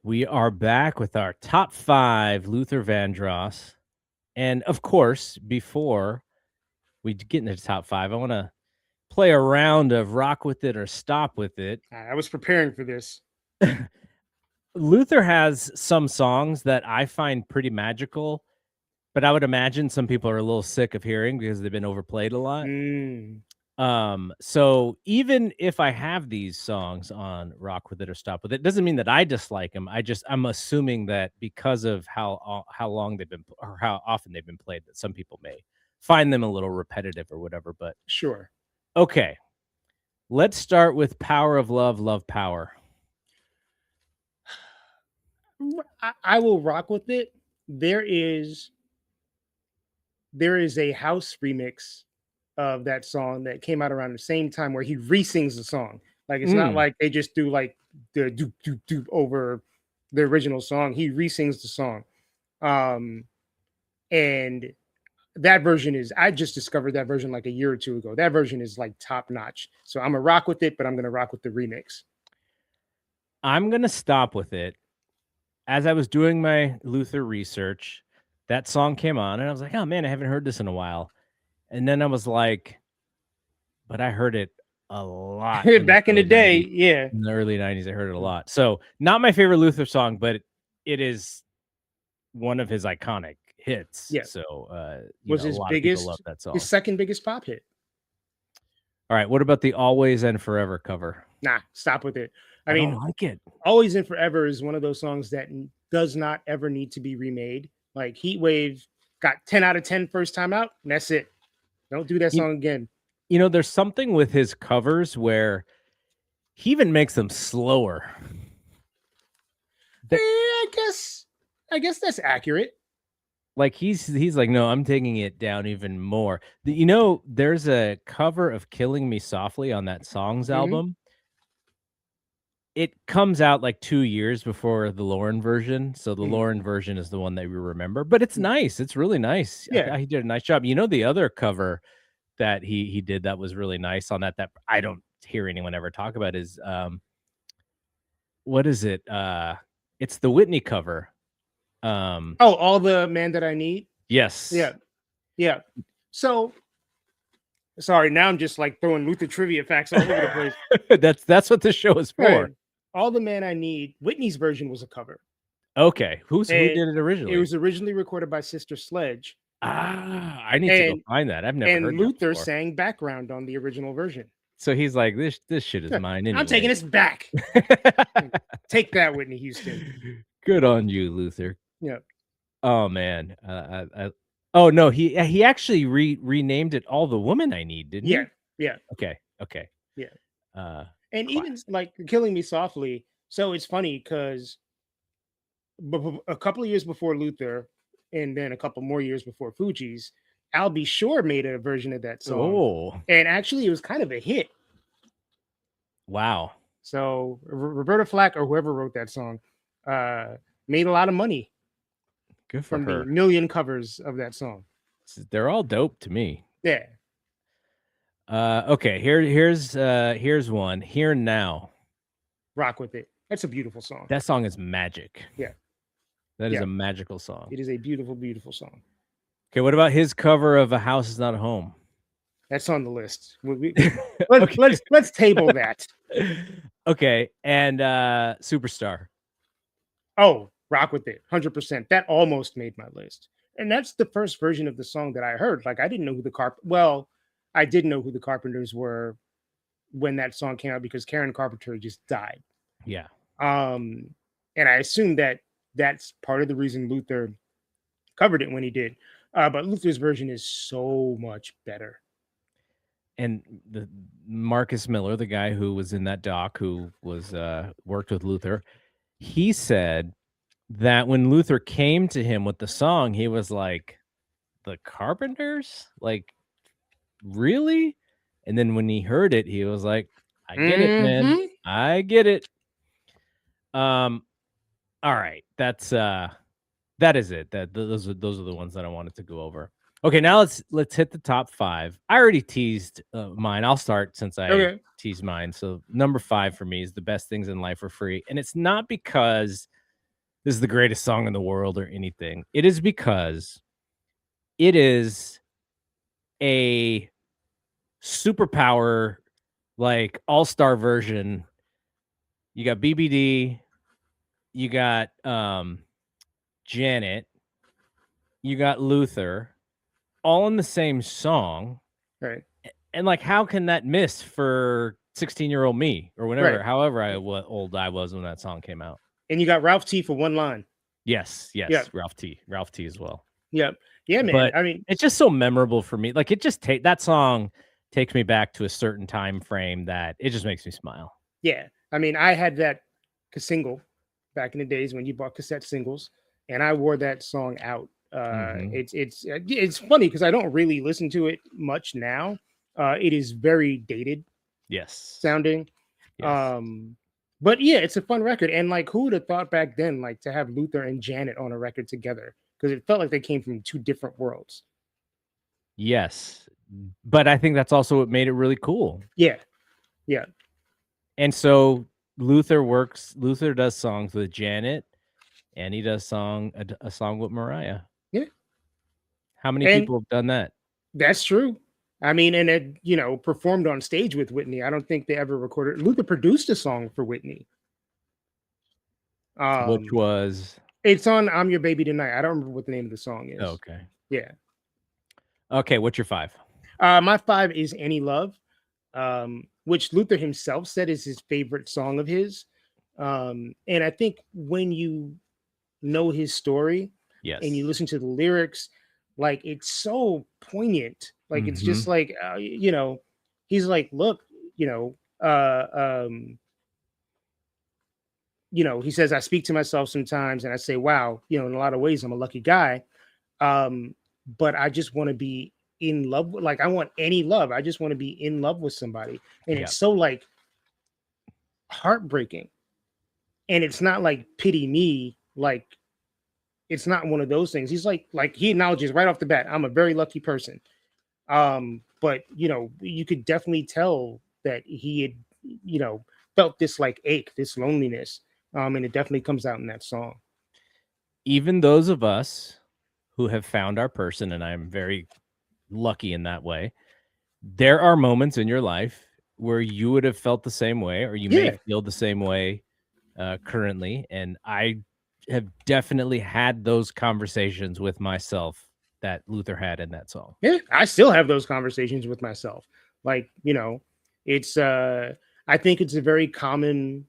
We are back with our top 5 Luther Vandross. And of course, before we get into the top 5, I want to play a round of rock with it or stop with it. I was preparing for this. Luther has some songs that I find pretty magical, but I would imagine some people are a little sick of hearing because they've been overplayed a lot. Mm. So even if I have these songs on Rock With It or Stop With It, doesn't mean that I dislike them. I'm assuming that because of how long they've been or how often they've been played, that some people may find them a little repetitive or whatever. But Sure. okay, let's start with Power of Love, Love Power. I will rock with it. There is a house remix of that song that came out around the same time where he re-sings the song. Like it's not like they just do like the doop doop doop over the original song. He re-sings the song. And that version is, I just discovered that version like a year or two ago. That version is like top notch. So I'm gonna rock with it, but I'm gonna rock with the remix. I'm gonna stop with it. As I was doing my Luther research, that song came on, and I was like, "Oh man, I haven't heard this in a while." And then I was like, "But I heard it a lot in the Back in the early day, 90s." yeah. In the early 90s, I heard it a lot. So, not my favorite Luther song, but it is one of his iconic hits. Yeah. So, Was a his lot of people love biggest, that song. his second biggest pop hit. All right, what about the Always and Forever cover? Nah, stop with it. I I mean, don't like it. Always and Forever is one of those songs that does not ever need to be remade. Like Heat Wave got 10 out of 10 first time out, and that's it. Don't do that You song again. there's something with his covers where he even makes them slower. I guess that's accurate. Like he's like, no, I'm taking it down even more. There's a cover of Killing Me Softly on that Songs album. It comes out like 2 years before the Lauren version. So the Lauren version is the one that we remember, but it's nice. It's really nice. I Yeah. thought he did a nice job. The other cover that he did that was really nice on that I don't hear anyone ever talk about is what is it? It's the Whitney cover. All the Man That I Need. Yes. Yeah. So sorry, now I'm just like throwing Luther trivia facts all over the place. That's what this show is for. Right. All the Man I Need, Whitney's version was a cover. Okay. Who did it originally? It was originally recorded by Sister Sledge. I need to go find that. I've never heard And Luther sang background on the original version. So he's like, this shit is mine anyway. I'm taking this back. Take that, Whitney Houston. Good on you, Luther. Yeah. Oh man. Oh no, he actually renamed it All the Woman I Need, didn't he? Yeah. Okay. Yeah. class. And even like Killing Me Softly. So it's funny because a couple of years before Luther, and then a couple more years before Fugees, Al B. Sure made a version of that song. Oh. And actually it was kind of a hit. Wow. So Roberta Flack or whoever wrote that song made a lot of money. Good for from her. the million covers of that song. They're all dope to me. Yeah. Okay, here's one. Here Now. Rock with it. That's a beautiful song. That song is magic. Yeah. That is a magical song. It is a beautiful, beautiful song. Okay, what about his cover of A House Is Not a Home? That's on the list. Let's table that. Okay, and Superstar. Oh, rock with it. 100%. That almost made my list. And that's the first version of the song that I heard. Like I didn't know who I did know who the Carpenters were when that song came out because Karen Carpenter just died. Yeah. And I assumed that that's part of the reason Luther covered it when he did. But Luther's version is so much better. And the Marcus Miller, the guy who was in that doc, who was worked with Luther, he said that when Luther came to him with the song, he was like, "The Carpenters? Like, really?" And then when he heard it, he was like, "I get it, man. I get it." All right, that is it. Those are the ones that I wanted to go over. Okay, now let's hit the top 5. I already teased mine. I'll start since I teased mine. So number 5 for me is The Best Things in Life Are Free, and it's not because this is the greatest song in the world or anything. It is because it is a superpower, like all-star version. You got BBD, you got Janet, you got Luther, all in the same song. Right. And like, how can that miss for 16-year-old me or Right. whenever, however old I was when that song came out? And you got Ralph T for one line. Yes, Yep. Ralph T as well. Yep. Yeah, man. But I mean, it's just so memorable for me. Like, it just that song takes me back to a certain time frame that it just makes me smile. yeah. I mean, I had that single back in the days when you bought cassette singles, and I wore that song out. Mhm. It's funny because I don't really listen to it much now. It is very dated Yes. sounding. Yes. Um, but yeah, it's a fun record. And like, who would have thought back then, like to have Luther and Janet on a record together? Because it felt like they came from two different worlds. Yes. But I think that's also what made it really cool. Yeah. Yeah. And so Luther does songs with Janet, and he does a song with Mariah. Yeah. How many And people have done that? that's true. I mean, and it, performed on stage with Whitney. I don't think they ever recorded. Luther produced a song for Whitney. Which Um, was it's on "I'm Your Baby Tonight." I don't remember what the name of the song is. okay. Yeah. Okay, what's your 5? My 5 is "Any Love," which Luther himself said is his favorite song of his. And I think when you know his story and you Yes. listen to the lyrics, like it's so poignant. Like it's just Mhm. like he's like, look, you know, he says, I speak to myself sometimes and I say, wow, in a lot of ways, I'm a lucky guy. But I just want to be in love with, like, I want any love. I just want to be in love with somebody. And Yeah. it's so like heartbreaking. And it's not like pity me, like it's not one of those things. He's like he acknowledges right off the bat, I'm a very lucky person. But you could definitely tell that he had, felt this like ache, this loneliness. And it definitely comes out in that song. Even those of us who have found our person, and I'm very lucky in that way, there are moments in your life where you would have felt the same way, or you may Yeah, feel the same way currently. And I have definitely had those conversations with myself that Luther had in that song. yeah. I still have those conversations with myself. Like, it's I think it's a very common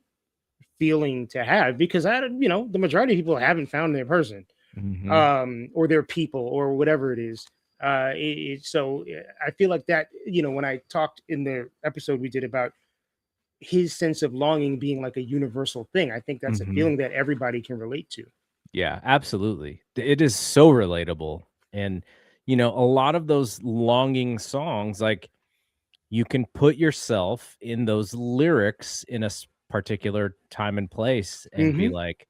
feeling to have because the majority of people haven't found their person. Hmm. Or their people or whatever it is. So I feel like that, when I talked in the episode we did about his sense of longing being like a universal thing, I think that's a Hmm. feeling that everybody can relate to. Yeah, absolutely. It is so relatable. And, a lot of those longing songs, like, you can put yourself in those lyrics in a particular time and place and be Hmm. like,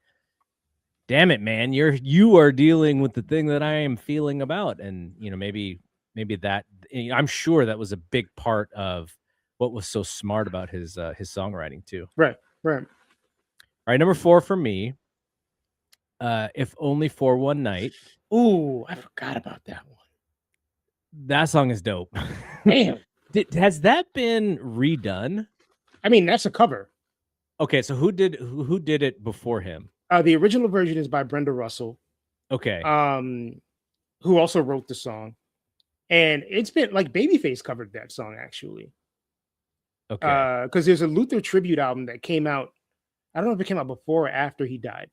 damn it, man, you are dealing with the thing that I am feeling about. And, maybe that, I'm sure that was a big part of what was so smart about his songwriting too. Right, right. All right, number 4 for me, If Only for One Night. Ooh, I forgot about that one. That song is dope. Damn. Has that been redone? I mean, that's a cover. Okay, so who did it before him? The original version is by Brenda Russell, Okay. um, who also wrote the song. And it's been like Babyface covered that song actually. Okay. Because there's a Luther tribute album that came out. I don't know if it came out before or after he died.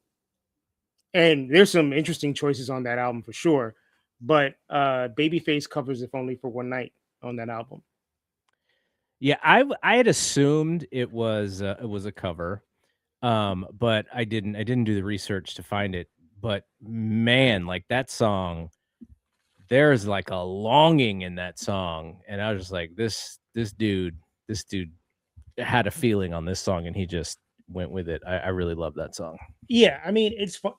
And there's some interesting choices on that album for sure. But Babyface covers "If Only for One Night" on that album. Yeah, I had assumed it was a cover, but I didn't do the research to find it. But man, like that song, there's like a longing in that song, and I was just like, this dude had a feeling on this song, and he just went with it. I really love that song. Yeah, I mean it's fun.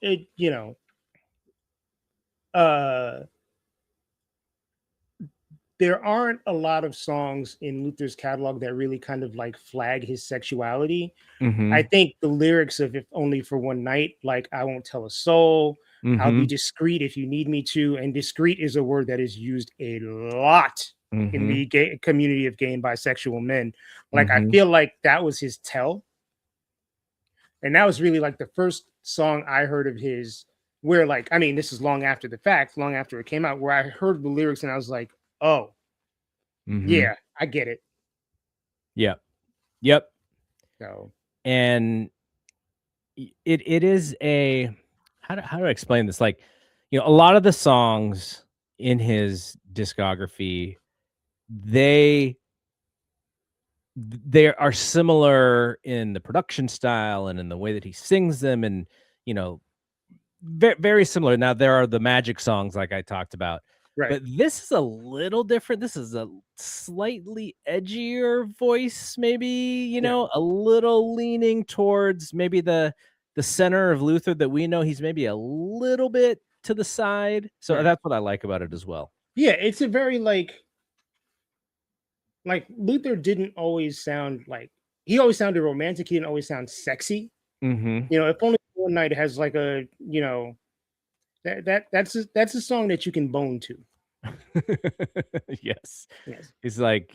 Uh, there aren't a lot of songs in Luther's catalog that really kind of like flag his sexuality. I Mhm. think the lyrics of "If Only for One Night," like "I won't tell a soul," "I'll be Mhm. discreet if you need me to," and discreet is a word that is used a lot in Mhm. the gay community of gay and bisexual men. Like, I Mhm. feel like that was his tell, and that was really like the first song I heard of his where, like, I mean, this is long after the fact, long after it came out, where I heard the lyrics and I was like, "Oh, Mhm. yeah, I get it." Yep. Yep. So, And it is a how do I explain this? Like, a lot of the songs in his discography, they they are similar in the production style and in the way that he sings them, and you know very similar. Now there are the magic songs like I talked about, right, but this is a little different. This is a slightly edgier voice, maybe, yeah, a little leaning towards maybe the center of Luther that we know. He's maybe a little bit to the side. So right. that's what I like about it as well. Yeah, it's a very like Luther didn't always sound like he always sounded romantic. He didn't always sound sexy. Mhm. If only one night has like a that's a song that you can bone to. Yes. Yes, He's like,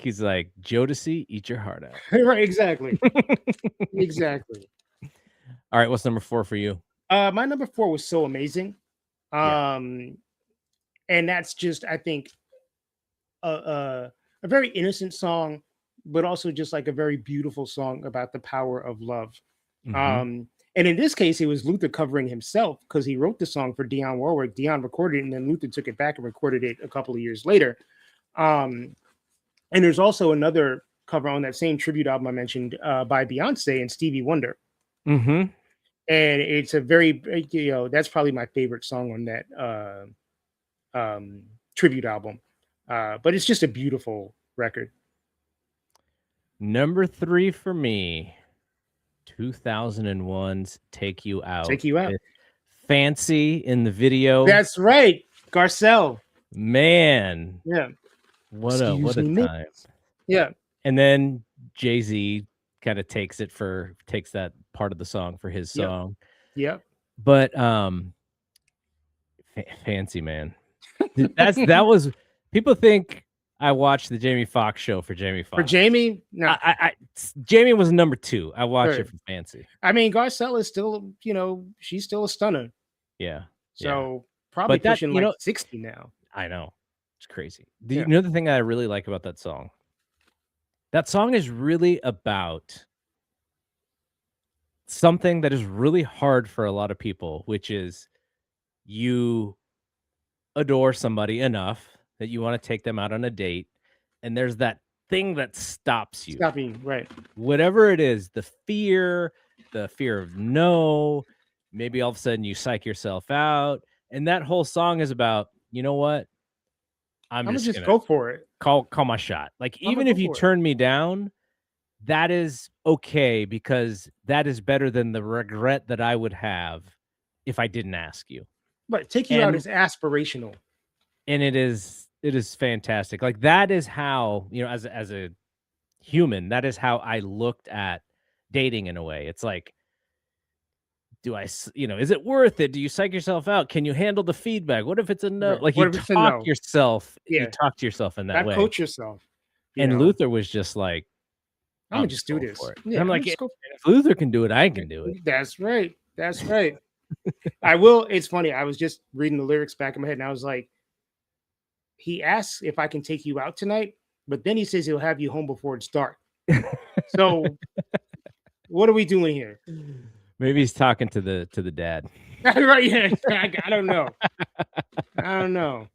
"Jodeci, eat your heart out." right, exactly, exactly. All right, what's number 4 for you? My number four was so amazing, Yeah. um, and that's just I think a very innocent song, but also just like a very beautiful song about the power of love. Mhm. Um, and in this case, it was Luther covering himself because he wrote the song for Dionne Warwick. Dionne recorded it, and then Luther took it back and recorded it a couple of years later. Um, and there's also another cover on that same tribute album I mentioned by Beyonce and Stevie Wonder. Mhm. And it's a very, that's probably my favorite song on that tribute album. But it's just a beautiful record. Number 3 for me, 2001's "Take You Out" Take you out. with Fancy in the video. That's right. Garcelle. Man, Yeah. what Excuse a me, miss. time. Yeah. And then Jay-Z kinda takes that part of the song for his Yep. song. Yep. But, Fancy, man. That was people think I watched the Jamie Foxx show for Jamie For Foxx. Jamie, no. Jamie was number 2. I watched it Right. for Fancy. I mean, Garcelle is still, she's still a stunner. Yeah, yeah. So probably But that pushing like 60 now. I know. It's crazy. Yeah. The thing that I really like about that song? That song is really about something that is really hard for a lot of people, which is you adore somebody enough that you wanna take them out on a date, and there's that thing that stops you. Stopping. Right. Whatever it is, the fear of no, maybe all of a sudden you psych yourself out, and that whole song is about, "You know what? I'm I'm gonna just just gonna go for it. call my shot." Like, I'm gonna even go if you for it. turn me down, that is okay because that is better than the regret that I would have if I didn't ask you. But take you out And is aspirational. it is fantastic. Like, that is how, as a human, that is how I looked at dating in a way. It's like, is it worth it? Do you psych yourself out? Can you handle the feedback? What if it's a no? Right. Like, What if it's a no? you Yeah. talk to yourself in that Not way. coach yourself. And Luther was just like, I'm gonna I'm just just do going this. for it. And Yeah. I'm I'm gonna like, just go. if Luther can do it, I can do it. That's right. That's right. I will. It's funny. I was just reading the lyrics back in my head, and I was like, he asks if I can take you out tonight, but then he says he'll have you home before it's dark. So what are we doing here? Maybe he's talking to the dad. Right? Yeah. I don't know. I don't know.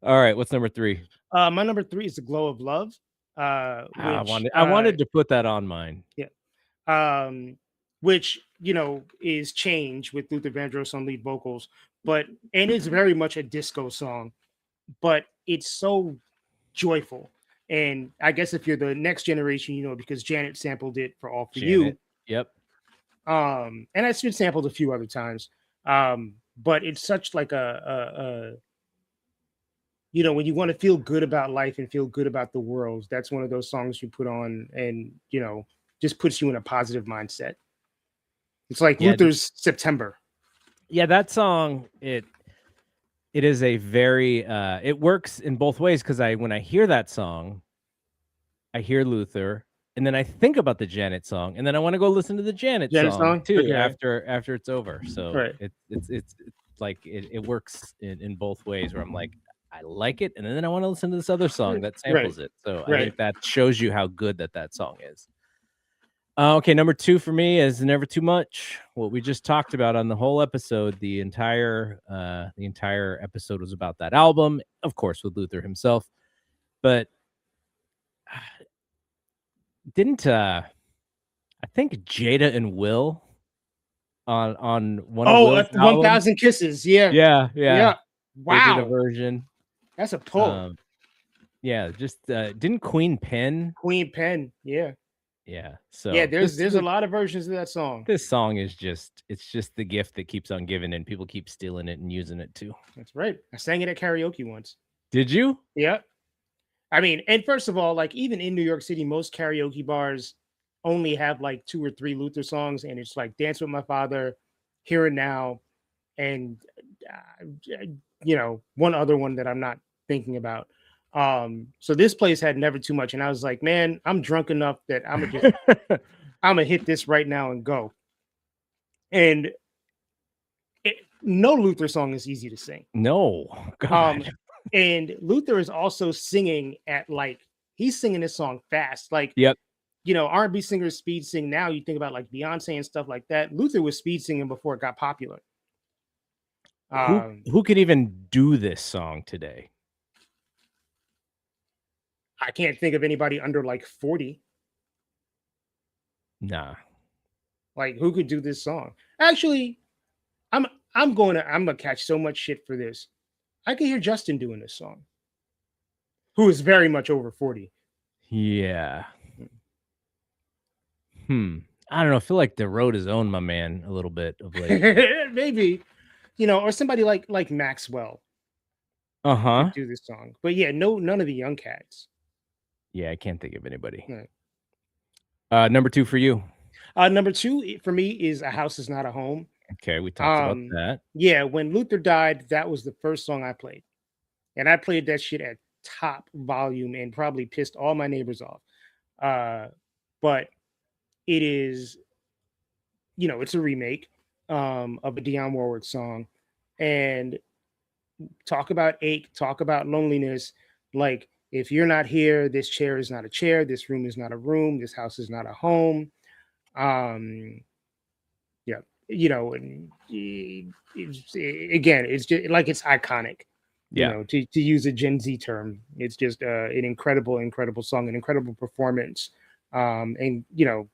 All right, what's number 3? My number three is the glow of love, I which wanted I wanted to put that on mine. yeah, um, which is change with Luther Vandross on lead vocals, but and it's very much a disco song, but it's so joyful. And I guess if you're the next generation, because Janet sampled it for All For You. Janet. Yep. And it's been sampled a few other times. But it's such like you know, when you want to feel good about life and feel good about the world, that's one of those songs you put on and, you know, just puts you in a positive mindset. It's like Yeah, Luther's September. yeah, that song, it is a very it works in both ways because when I hear that song, I hear Luther, and then I think about the Janet song, and then I want to go listen to the Janet Janet song song? too Okay. after it's over. So Right. it's like it works in both ways where I'm like, I like it, and then I want to listen to this other song that Right. samples it. So I Right. think that shows you how good that song is. Okay, number 2 for me is Never Too Much. What we just talked about on the whole episode, the entire episode was about that album, of course, with Luther himself. But didn't I think Jada and Will on one of Oh, Will's albums? 1000 Kisses. Yeah. Yeah, yeah. Yeah. They did a Wow. version. That's a pull. Um, yeah, just didn't Queen Pen? Queen Pen. Yeah. Yeah. Yeah, So there's a lot of versions of that song. this song is just the gift that keeps on giving, and people keep stealing it and using it too. That's right. I sang it at karaoke once. Did you? Yeah. I mean, and first of all, like even in New York City, most karaoke bars only have like 2 or 3 Luther songs, and it's like Dance with My Father, Here and Now, and you know, one other one that I'm not thinking about. So this place had Never Too Much, and I was like, man, I'm drunk enough that I'm gonna hit this right now and go. And no Luther song is easy to sing. No. Um, God. and Luther is also singing at like he's singing this song fast. Like, Yep. you know, R&B singers speed sing now. You think about like Beyonce and stuff like that. Luther was speed singing before it got popular. Who could even do this song today? I can't think of anybody under like 40. Nah. Like who could do this song? Actually, I'm I'm gonna catch so much shit for this. I can hear Justin doing this song, who is very much over 40. Yeah. I don't know. I feel like the road has owned my man a little bit of late. Maybe, you know, or somebody like Maxwell Uh-huh. could do this song. But yeah, none of the young cats. Yeah, I can't think of anybody. Right. Number 2 for you. Number 2 for me is A House Is Not a Home. Okay, we talked about that. Yeah, when Luther died, that was the first song I played. And I played that shit at top volume and probably pissed all my neighbors off. But it is, you know, it's a remake of a Dionne Warwick song. And talk about ache, talk about loneliness. Like, if you're not here, this chair is not a chair, this room is not a room, this house is not a home. Yeah, you know, and again, it's just like it's iconic. You Yeah. know, to use a Gen Z term, it's just an incredible song, an incredible performance. And you know,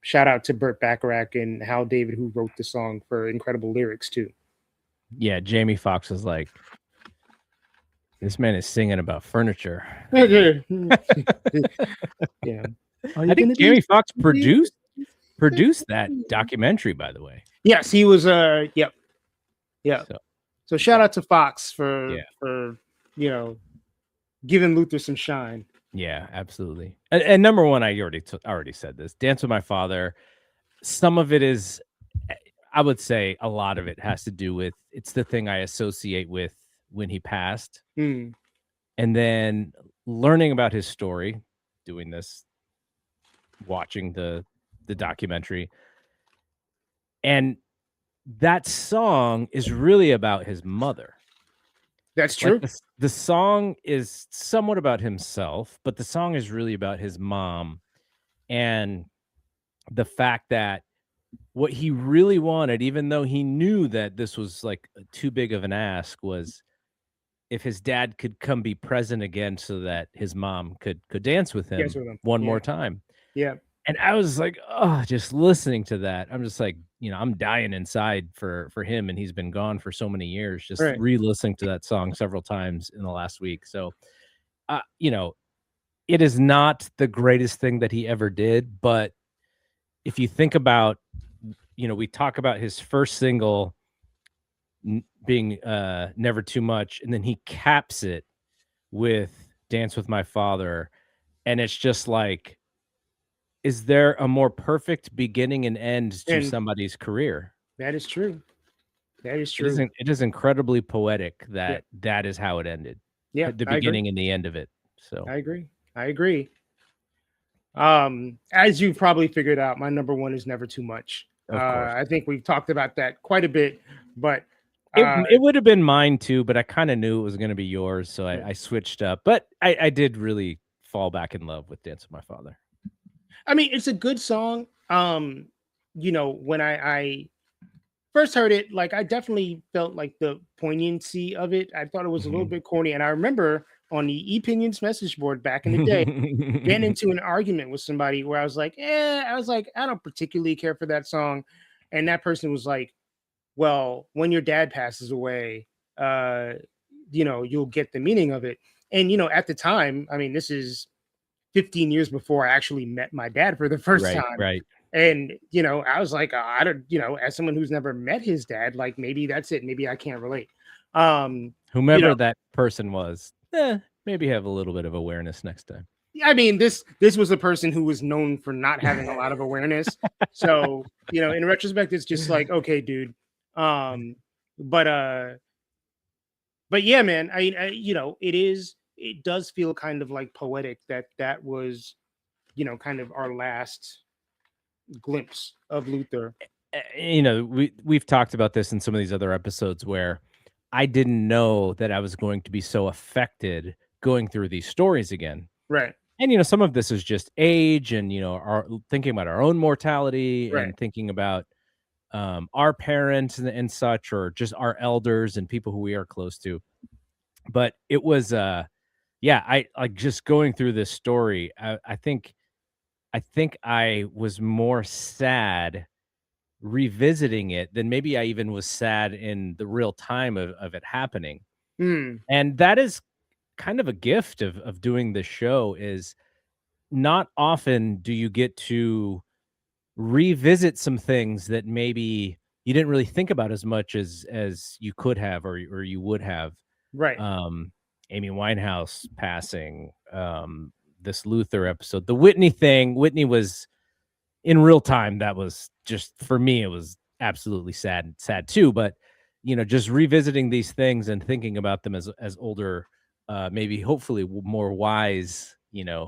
shout out to Burt Bacharach and Hal David, who wrote the song, for incredible lyrics too. Yeah, Jamie Foxx was like, this man is singing about furniture. Yeah. I think Jamie Foxx produced that documentary, by the way. Yes, he was yep. So shout out to Fox for you know, giving Luther some shine. Yeah, absolutely. And number 1, I already said this. Dance with My Father. Some of it is, I would say a lot of it has to do with, it's the thing I associate with when he passed. And then learning about his story, doing this, watching the documentary. And that song is really about his mother. That's true. Like the song is somewhat about himself, but the song is really about his mom, and the fact that what he really wanted, even though he knew that this was like too big of an ask, was if his dad could come be present again so that his mom could dance with him one more time. Yeah. And I was like, oh, just listening to that, I'm just like, you know, I'm dying inside for him, and he's been gone for so many years. Just re-listening to that song several times in the last week. So, you know, it is not the greatest thing that he ever did, but if you think about, you know, we talk about his first single being Never Too Much, and then he caps it with Dance with My Father, and it's just like, is there a more perfect beginning and end to And somebody's career? that is true. That is It true. isn't it is incredibly poetic Yeah. that that is how it ended, Yeah, the I agree. beginning and the end of it, so, I agree. I agree. As you've probably figured out, my number one is Never Too Much. of course. I think we've talked about that quite a bit, but It uh, it would have been mine too, but I kinda knew it was gonna be yours, so yeah. I switched up, but I did really fall back in love with Dance with My Father. I mean, it's a good song. When I first heard it, like I definitely felt like the poignancy of it. I thought it was a little Mhm. bit corny, and I remember on the Opinions message board back in the day, getting into an argument with somebody where I was like, I don't particularly care for that song, and that person was like, well, when your dad passes away, uh, you'll get the meaning of it. And at the time, I mean, this is 15 years before I actually met my dad for the first Right, time. right. And I was like, I don't, as someone who's never met his dad, like maybe that's it. Maybe I can't relate. You know, Whomever that person was, maybe have a little bit of awareness next time. I mean, this was a person who was known for not having a lot of awareness. So, in retrospect, it's just like, okay, dude. Um, but but yeah, man, it does feel kind of like poetic that was, kind of our last glimpse of Luther. We've talked about this in some of these other episodes where I didn't know that I was going to be so affected going through these stories again. Right, And some of this is just age and our thinking about our own mortality right. and thinking about our parents and such, or just our elders and people who we are close to. But it was yeah, I like just going through this story. I think I was more sad revisiting it than maybe I even was sad in the real time of it happening. Mm, And that is kind of a gift of doing this show. Is not often do you get to revisit some things that maybe you didn't really think about as much as you could have, or you would have. right. Um, Amy Winehouse passing, this Luther episode, the Whitney thing. Whitney was in real time. That was just for me. It was absolutely sad too. But just revisiting these things and thinking about them as older, maybe hopefully more wise,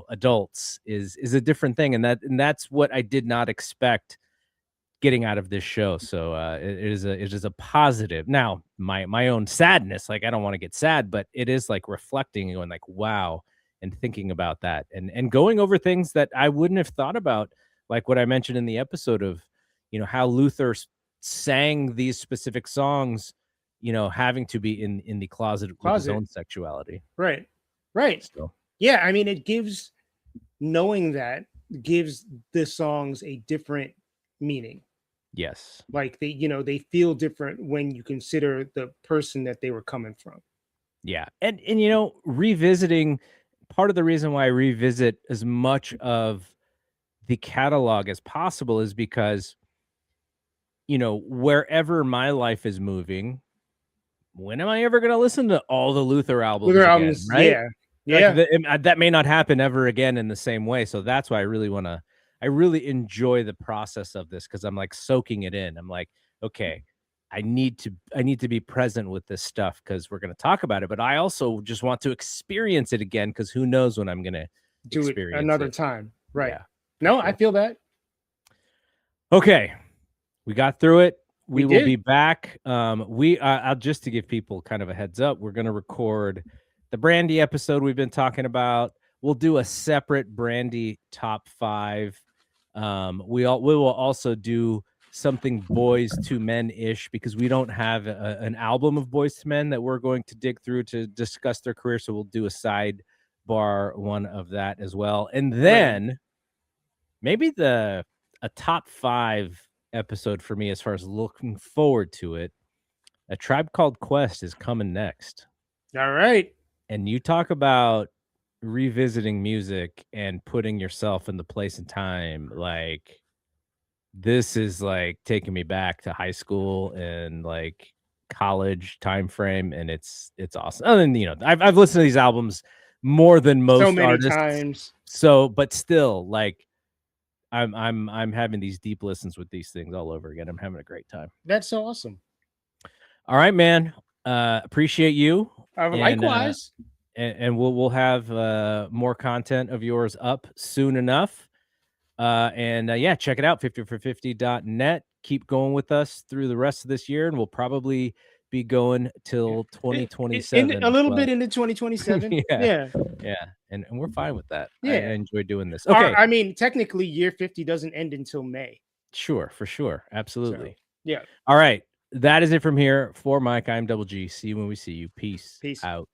adults is a different thing, and that's what I did not expect getting out of this show. So it is a positive. Now, my own sadness, like I don't want to get sad, but it is like reflecting and going like, wow, and thinking about that and going over things that I wouldn't have thought about, like what I mentioned in the episode of, how Luther sang these specific songs, having to be in the closet with his Closet. own sexuality. Right, right. So Yeah, I mean, knowing that gives the songs a different meaning. yes. Like they feel different when you consider the person that they were coming from. Yeah. And revisiting, part of the reason why I revisit as much of the catalog as possible is because, wherever my life is moving, when am I ever going to listen to all the Luther With albums their again? albums, Right. yeah, Like yeah. that may not happen ever again in the same way. So that's why I really enjoy the process of this, because I'm like soaking it in. I'm like, okay, I need to be present with this stuff because we're going to talk about it. But I also just want to experience it again, because who knows when I'm going to Do it experience another it. time. Right. Yeah, for No, I sure. feel that. Okay. We got through it. We We will be did. back. I'll just to give people kind of a heads up, we're going to record the Brandy episode we've been talking about. We'll do a separate Brandy top 5. We will also do something Boys to Men ish, because we don't have an album of Boys to Men that we're going to dig through to discuss their career. So we'll do a sidebar one of that as well, and Right. then maybe a top 5 episode for me as far as looking forward to it. A Tribe Called Quest is coming next. All right. And you talk about revisiting music and putting yourself in the place and time. Like, this is like taking me back to high school and like college time frame, and it's awesome. And then, I've listened to these albums more than most so many artists. times. So, but still, like, I'm having these deep listens with these things all over again. I'm having a great time. That's so awesome. All right, man. Appreciate you. Likewise. And we'll have more content of yours up soon enough. Yeah, check it out, 50for50.net. Keep going with us through the rest of this year, and we'll probably be going till 2027. A little bit into 2027. Yeah. And we're fine with that. Yeah. I enjoy doing this. Okay. I mean, technically, year 50 doesn't end until May. Sure, for sure. Absolutely. So, yeah. All right. That is it from here. For Mike, I'm Double G. See you when we see you. Peace. Peace out.